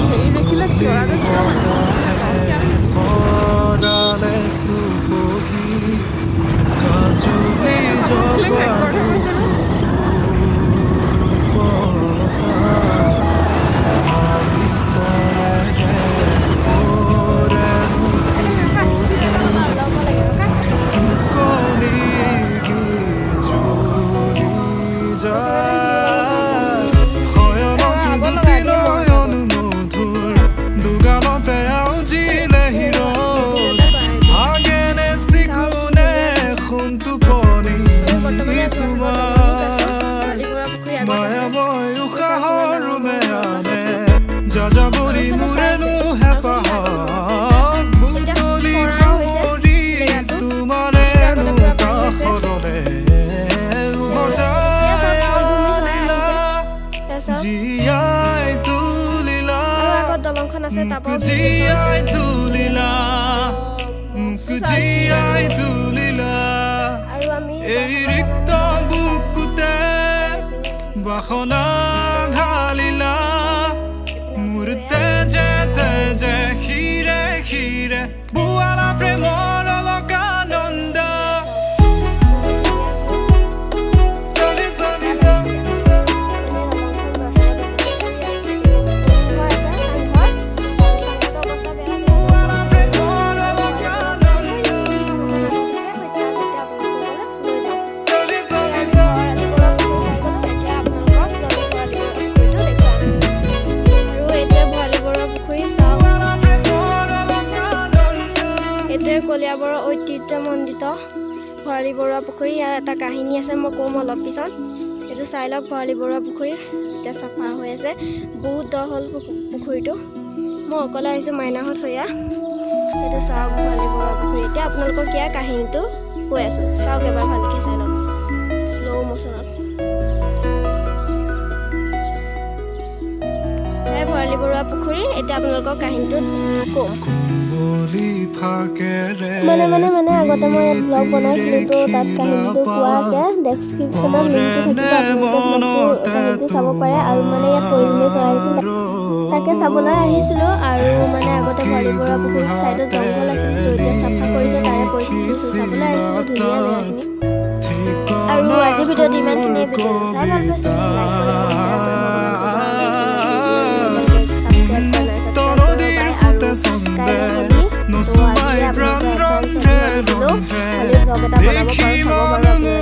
হেৰি দেখিলে চিঞৰাটো কিয় যাযাবৰী মোৰেনো হেঁপাহ মুকলি কৰি তোমাৰে কাষৰলে জীয়াই তুলিলা জীয়াই তুলিলা মোক জীয়াই তুলিলা এই ৰিক্ত বুকুতে বাসনা ঢালিলা মোৰ তেজে তেজে শিৰে শিৰে বুৱালা প্ৰেমৰ অলকানন্দ কলিয়াবৰৰ ঐতিহ্যমণ্ডিত ভৰালী বৰুৱা পুখুৰী। ইয়াৰ এটা কাহিনী আছে, মই ক'ম অলপ পিছত। এইটো চাই লওক, ভৰালী বৰুৱা পুখুৰী এতিয়া চাফা হৈ আছে, বহুত দ হ'ল পুখুৰীটো। মই অকলে আহিছোঁ মাইনাহঁত হৈয়া। এইটো চাওক ভৰালী বৰুৱা পুখুৰী। এতিয়া আপোনালোকক ইয়াৰ কাহিনীটো কৈ আছোঁ, চাওক এবাৰ ভালকৈ চাই লওক শ্ল' মোশ্যনত। ভৰালী বৰুৱা পুখুৰী এতিয়া আপোনালোকৰ কাহিনীটো ক'ম। মানে আগতে মই ইয়াত ব্লগ বনাইছিলোঁ, তো তাত কাহিনীটো কোৱা আছে। ডেছক্ৰিপশ্যনত লিংকটো থাকিব, আপোনালোকে কাহিনীটো চাব পাৰে। আৰু মানে ইয়াত পৰিভূমি চৰাই আহিছিল, তাকে চাবলৈ আহিছিলোঁ। আৰু মানে আগতে ভৰালী বৰুৱা পুখুৰীৰ ছাইডত জংঘল আছিল, তো এতিয়া চাফা কৰিছে, তাৰে পৰিস্থিতি চাবলৈ আহিছিলোঁ। ধুনীয়া জেগাখিনি। আৰু আজিৰ ভিডিঅ'টো ইমানখিনিয়ে। ভিডিঅ'টো চাই ভাল পাইছে Nosubai brand rondre rondre, dekhi manu